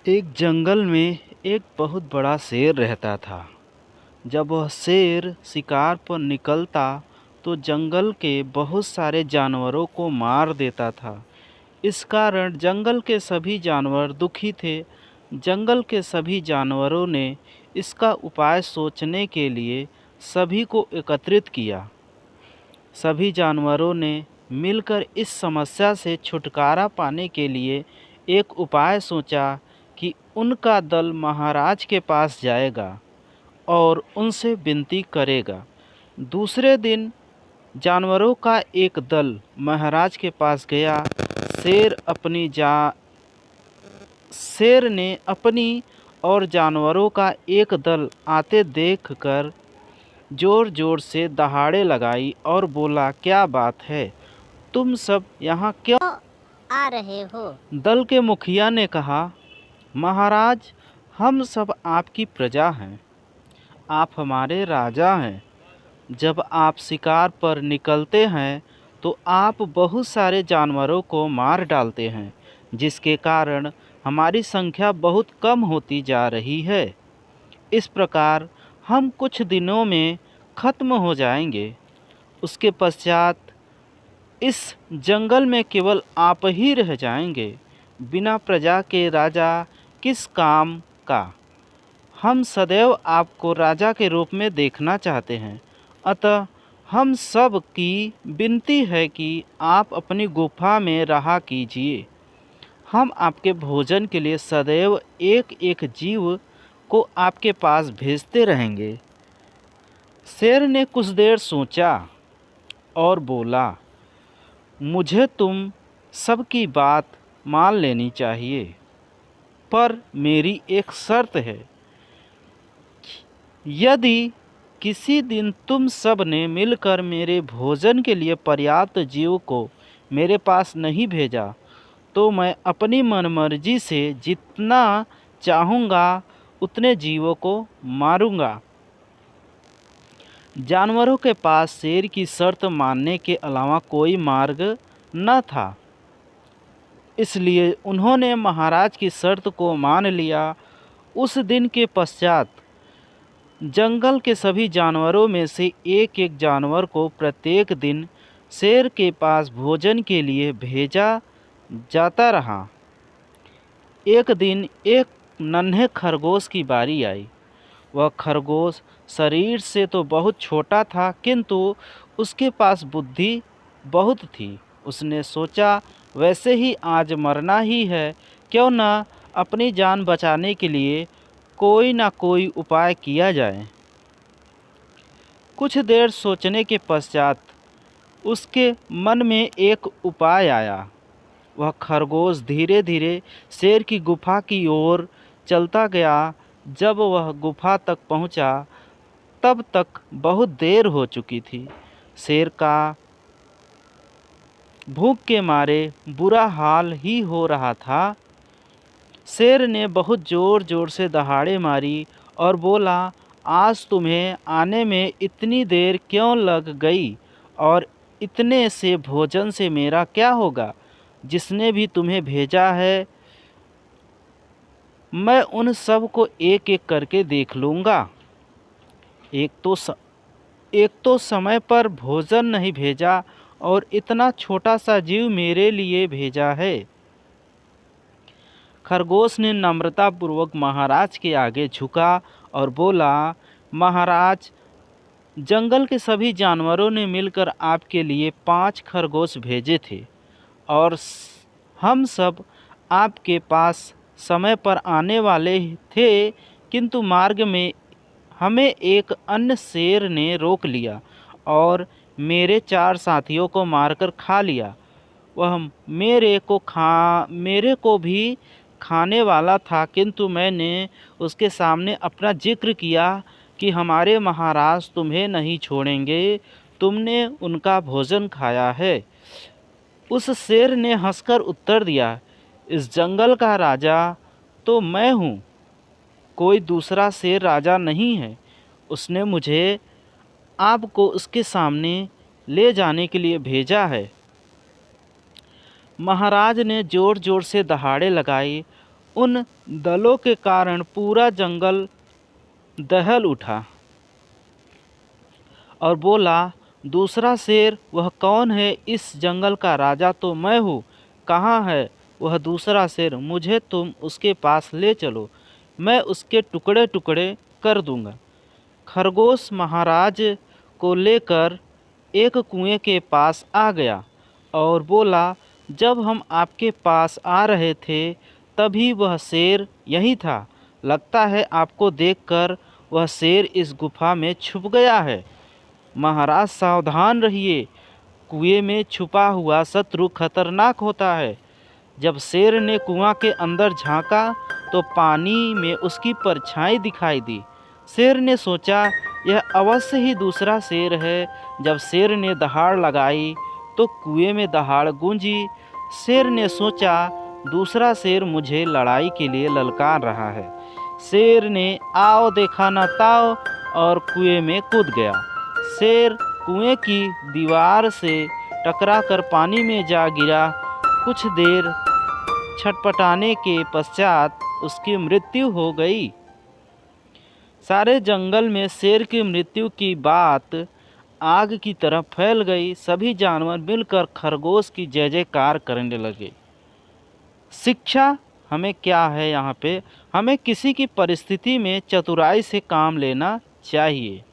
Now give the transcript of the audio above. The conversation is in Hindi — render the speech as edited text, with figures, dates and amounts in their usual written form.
एक जंगल में एक बहुत बड़ा शेर रहता था। जब वह शेर शिकार पर निकलता तो जंगल के बहुत सारे जानवरों को मार देता था। इस कारण जंगल के सभी जानवर दुखी थे। जंगल के सभी जानवरों ने इसका उपाय सोचने के लिए सभी को एकत्रित किया। सभी जानवरों ने मिलकर इस समस्या से छुटकारा पाने के लिए एक उपाय सोचा कि उनका दल महाराज के पास जाएगा और उनसे विनती करेगा। दूसरे दिन जानवरों का एक दल महाराज के पास गया। शेर अपनी जा शेर ने अपनी और जानवरों का एक दल आते देखकर जोर जोर से दहाड़े लगाई और बोला, क्या बात है, तुम सब यहाँ क्यों आ रहे हो? दल के मुखिया ने कहा, महाराज, हम सब आपकी प्रजा हैं, आप हमारे राजा हैं। जब आप शिकार पर निकलते हैं तो आप बहुत सारे जानवरों को मार डालते हैं, जिसके कारण हमारी संख्या बहुत कम होती जा रही है। इस प्रकार हम कुछ दिनों में खत्म हो जाएंगे। उसके पश्चात इस जंगल में केवल आप ही रह जाएंगे। बिना प्रजा के राजा किस काम का? हम सदैव आपको राजा के रूप में देखना चाहते हैं। अतः हम सब की विनती है कि आप अपनी गुफा में रहा कीजिए। हम आपके भोजन के लिए सदैव एक एक जीव को आपके पास भेजते रहेंगे। शेर ने कुछ देर सोचा और बोला, मुझे तुम सबकी बात मान लेनी चाहिए, पर मेरी एक शर्त है। यदि किसी दिन तुम सब ने मिलकर मेरे भोजन के लिए पर्याप्त जीव को मेरे पास नहीं भेजा तो मैं अपनी मनमर्जी से जितना चाहूँगा उतने जीवों को मारूंगा। जानवरों के पास शेर की शर्त मानने के अलावा कोई मार्ग न था, इसलिए उन्होंने महाराज की शर्त को मान लिया। उस दिन के पश्चात जंगल के सभी जानवरों में से एक एक जानवर को प्रत्येक दिन शेर के पास भोजन के लिए भेजा जाता रहा। एक दिन एक नन्हे खरगोश की बारी आई। वह खरगोश शरीर से तो बहुत छोटा था, किंतु उसके पास बुद्धि बहुत थी। उसने सोचा, वैसे ही आज मरना ही है, क्यों न अपनी जान बचाने के लिए कोई ना कोई उपाय किया जाए। कुछ देर सोचने के पश्चात उसके मन में एक उपाय आया। वह खरगोश धीरे धीरे शेर की गुफा की ओर चलता गया। जब वह गुफा तक पहुंचा, तब तक बहुत देर हो चुकी थी। शेर का भूख के मारे बुरा हाल ही हो रहा था। शेर ने बहुत ज़ोर ज़ोर से दहाड़े मारी और बोला, आज तुम्हें आने में इतनी देर क्यों लग गई, और इतने से भोजन से मेरा क्या होगा? जिसने भी तुम्हें भेजा है, मैं उन सब को एक एक करके देख लूँगा। एक तो समय पर भोजन नहीं भेजा और इतना छोटा सा जीव मेरे लिए भेजा है। खरगोश ने नम्रतापूर्वक महाराज के आगे झुका और बोला, महाराज, जंगल के सभी जानवरों ने मिलकर आपके लिए 5 खरगोश भेजे थे और हम सब आपके पास समय पर आने वाले थे, किंतु मार्ग में हमें एक अन्य शेर ने रोक लिया और मेरे 4 साथियों को मारकर खा लिया। वह मेरे को भी खाने वाला था, किंतु मैंने उसके सामने अपना जिक्र किया कि हमारे महाराज तुम्हें नहीं छोड़ेंगे, तुमने उनका भोजन खाया है। उस शेर ने हंसकर उत्तर दिया, इस जंगल का राजा तो मैं हूँ, कोई दूसरा शेर राजा नहीं है। उसने मुझे आपको उसके सामने ले जाने के लिए भेजा है। महाराज ने जोर जोर से दहाड़े लगाए उन दलों के कारण पूरा जंगल दहल उठा और बोला, दूसरा शेर, वह कौन है? इस जंगल का राजा तो मैं हूँ। कहाँ है वह दूसरा शेर? मुझे तुम उसके पास ले चलो, मैं उसके टुकड़े टुकड़े कर दूंगा। खरगोश महाराज को लेकर एक कुएं के पास आ गया और बोला, जब हम आपके पास आ रहे थे तभी वह शेर यहीं था। लगता है आपको देखकर वह शेर इस गुफा में छुप गया है। महाराज सावधान रहिए, कुएं में छुपा हुआ शत्रु खतरनाक होता है। जब शेर ने कुआं के अंदर झांका तो पानी में उसकी परछाई दिखाई दी। शेर ने सोचा, यह अवश्य ही दूसरा शेर है। जब शेर ने दहाड़ लगाई तो कुएं में दहाड़ गूंजी। शेर ने सोचा, दूसरा शेर मुझे लड़ाई के लिए ललकार रहा है। शेर ने आओ देखा न ताओ और कुएं में कूद गया। शेर कुएं की दीवार से टकराकर पानी में जा गिरा। कुछ देर छटपटाने के पश्चात उसकी मृत्यु हो गई। सारे जंगल में शेर की मृत्यु की बात आग की तरह फैल गई। सभी जानवर मिलकर खरगोश की जय जयकार करने लगे। शिक्षा हमें क्या है यहाँ पे? हमें किसी की परिस्थिति में चतुराई से काम लेना चाहिए।